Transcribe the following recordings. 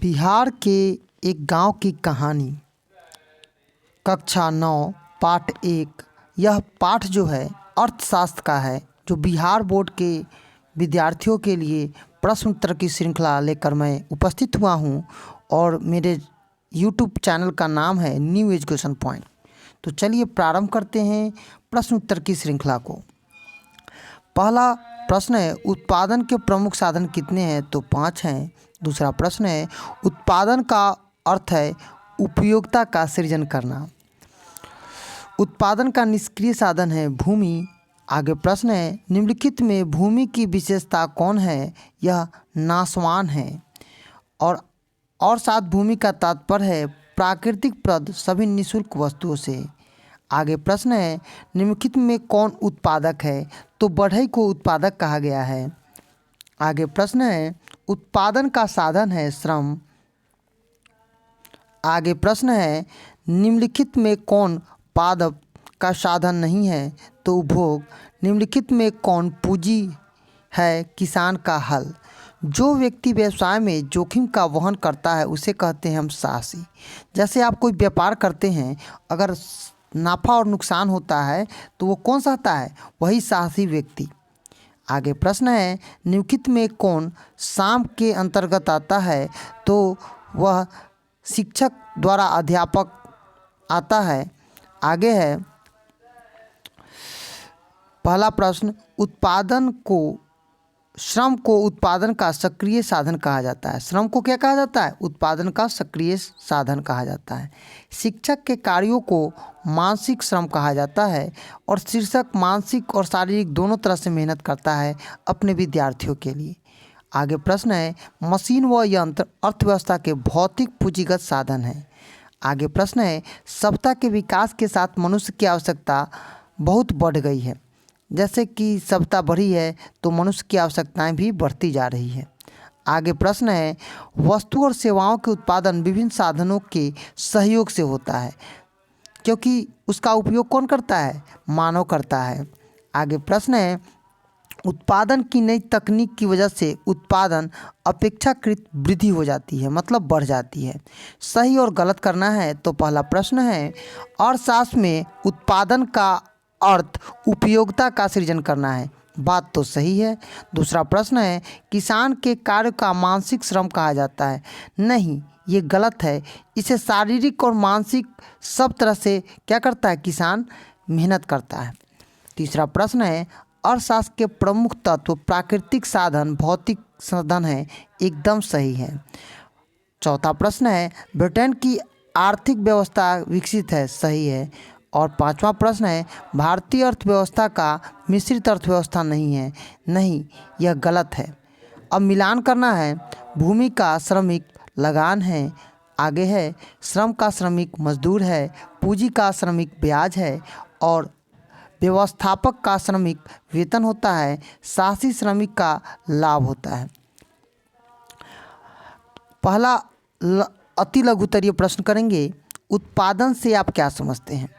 बिहार के एक गांव की कहानी। कक्षा 9 पाठ 1। यह पाठ जो है अर्थशास्त्र का है, जो बिहार बोर्ड के विद्यार्थियों के लिए प्रश्न उत्तर की श्रृंखला लेकर मैं उपस्थित हुआ हूं और मेरे YouTube चैनल का नाम है न्यू एजुकेशन पॉइंट। तो चलिए प्रारंभ करते हैं प्रश्न उत्तर की श्रृंखला को। पहला प्रश्न है, उत्पादन के प्रमुख साधन कितने हैं? तो 5 हैं। दूसरा प्रश्न है, उत्पादन का अर्थ है उपयोगिता का सृजन करना। उत्पादन का निष्क्रिय साधन है भूमि। आगे प्रश्न है, निम्नलिखित में भूमि की विशेषता कौन है? यह नाशवान है। और साथ भूमि का तात्पर्य है प्राकृतिक प्रद सभी निःशुल्क वस्तुओं से। आगे प्रश्न है, निम्नलिखित में कौन उत्पादक है? तो बढ़ई को उत्पादक कहा गया है। आगे प्रश्न है, उत्पादन का साधन है श्रम। आगे प्रश्न है, निम्नलिखित में कौन पादप का साधन नहीं है? तो उपभोग। निम्नलिखित में कौन पूंजी है? किसान का हल। जो व्यक्ति व्यवसाय में जोखिम का वहन करता है उसे कहते हैं हम साहसी। जैसे आप कोई व्यापार करते हैं, अगर नाफा और नुकसान होता है तो वो कौन सहता है? वही साहसी व्यक्ति। आगे प्रश्न है, निम्नलिखित में कौन साम के अंतर्गत आता है? तो वह शिक्षक द्वारा अध्यापक आता है। आगे है पहला प्रश्न, श्रम को उत्पादन का सक्रिय साधन कहा जाता है। श्रम को क्या कहा जाता है? उत्पादन का सक्रिय साधन कहा जाता है। शिक्षक के कार्यों को मानसिक श्रम कहा जाता है और शिक्षक मानसिक और शारीरिक दोनों तरह से मेहनत करता है अपने विद्यार्थियों के लिए। आगे प्रश्न है, मशीन व यंत्र अर्थव्यवस्था के भौतिक पूंजीगत साधन है। आगे प्रश्न है, सभ्यता के विकास के साथ मनुष्य की आवश्यकता बहुत बढ़ गई है। जैसे कि सभ्यता बढ़ी है तो मनुष्य की आवश्यकताएं भी बढ़ती जा रही है। आगे प्रश्न है, वस्तु और सेवाओं के उत्पादन विभिन्न साधनों के सहयोग से होता है, क्योंकि उसका उपयोग कौन करता है? मानव करता है। आगे प्रश्न है, उत्पादन की नई तकनीक की वजह से उत्पादन अपेक्षाकृत वृद्धि हो जाती है, मतलब बढ़ जाती है। सही और गलत करना है। तो पहला प्रश्न है, अर्थशास्त्र में उत्पादन का अर्थ उपयोगिता का सृजन करना है। बात तो सही है। दूसरा प्रश्न है, किसान के कार्य का मानसिक श्रम कहा जाता है। नहीं, ये गलत है। इसे शारीरिक और मानसिक सब तरह से क्या करता है? किसान मेहनत करता है। तीसरा प्रश्न है, अर्थशास्त्र के प्रमुख तत्व प्राकृतिक साधन भौतिक साधन है। एकदम सही है। चौथा प्रश्न है, ब्रिटेन की आर्थिक व्यवस्था विकसित है। सही है। और पांचवा प्रश्न है, भारतीय अर्थव्यवस्था का मिश्रित अर्थव्यवस्था नहीं है। नहीं, यह गलत है। अब मिलान करना है। भूमि का श्रमिक लगान है। आगे है, श्रम का श्रमिक मजदूर है। पूंजी का श्रमिक ब्याज है और व्यवस्थापक का श्रमिक वेतन होता है। साहसी श्रमिक का लाभ होता है। पहला अति लघुत्तरीय प्रश्न करेंगे, उत्पादन से आप क्या समझते हैं?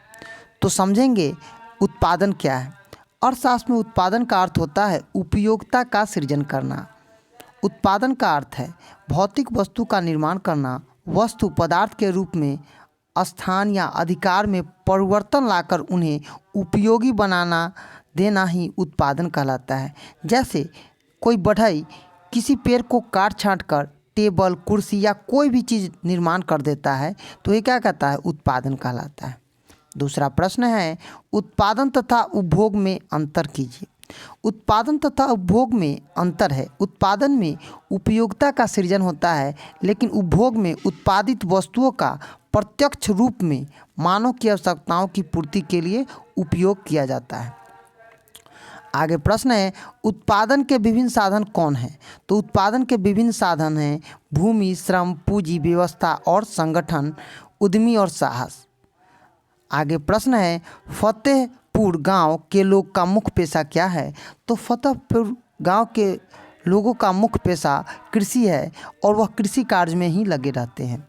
तो समझेंगे उत्पादन क्या है। अर्थशास्त्र में उत्पादन का अर्थ होता है उपयोगिता का सृजन करना। उत्पादन का अर्थ है भौतिक वस्तु का निर्माण करना, वस्तु पदार्थ के रूप में स्थान या अधिकार में परिवर्तन लाकर उन्हें उपयोगी बनाना देना ही उत्पादन कहलाता है। जैसे कोई बढ़ई किसी पेड़ को काट छाँट कर टेबल कुर्सी या कोई भी चीज़ निर्माण कर देता है तो ये क्या कहता है? उत्पादन कहलाता है। दूसरा प्रश्न है, उत्पादन तथा उपभोग में अंतर कीजिए। उत्पादन तथा उपभोग में अंतर है। उत्पादन में उपयोगिता का सृजन होता है, लेकिन उपभोग में उत्पादित वस्तुओं का प्रत्यक्ष रूप में मानव की आवश्यकताओं की पूर्ति के लिए उपयोग किया जाता है। आगे प्रश्न है, उत्पादन के विभिन्न साधन कौन हैं? तो उत्पादन के विभिन्न साधन हैं भूमि, श्रम, पूंजी, व्यवस्था और संगठन, उद्यमी और साहस। आगे प्रश्न है, फतेहपुर गांव के लोग का मुख्य पेशा क्या है? तो फतेहपुर गांव के लोगों का मुख्य पेशा कृषि है और वह कृषि कार्य में ही लगे रहते हैं।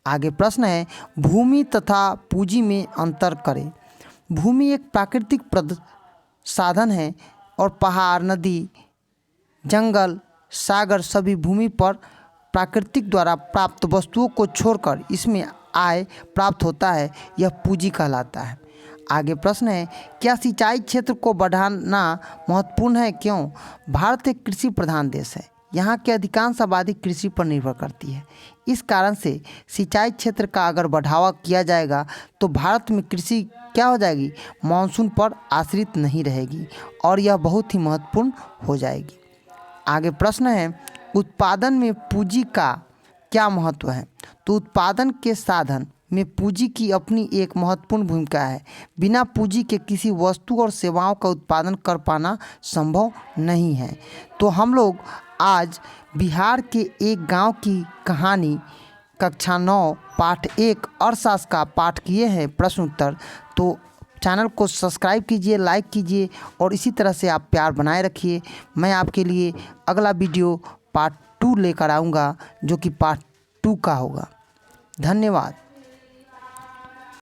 आगे प्रश्न है, भूमि तथा पूंजी में अंतर करें। भूमि एक प्राकृतिक प्रद साधन है और पहाड़, नदी, जंगल, सागर सभी भूमि पर प्राकृतिक द्वारा प्राप्त वस्तुओं को छोड़कर इसमें आय प्राप्त होता है, यह पूंजी कहलाता है। आगे प्रश्न है, क्या सिंचाई क्षेत्र को बढ़ाना महत्वपूर्ण है, क्यों? भारत एक कृषि प्रधान देश है। यहाँ की अधिकांश आबादी कृषि पर निर्भर करती है। इस कारण से सिंचाई क्षेत्र का अगर बढ़ावा किया जाएगा तो भारत में कृषि क्या हो जाएगी, मानसून पर आश्रित नहीं रहेगी और यह बहुत ही महत्वपूर्ण हो जाएगी। आगे प्रश्न है, उत्पादन में पूंजी का क्या महत्व है? तो उत्पादन के साधन में पूंजी की अपनी एक महत्वपूर्ण भूमिका है। बिना पूंजी के किसी वस्तु और सेवाओं का उत्पादन कर पाना संभव नहीं है। तो हम लोग आज बिहार के एक गांव की कहानी कक्षा 9 पाठ 1 अर्थशास्त्र का पाठ किए हैं प्रश्न उत्तर। तो चैनल को सब्सक्राइब कीजिए, लाइक कीजिए और इसी तरह से आप प्यार बनाए रखिए। मैं आपके लिए अगला वीडियो पार्ट 2 लेकर आऊँगा जो कि पार्ट 2 का होगा। धन्यवाद।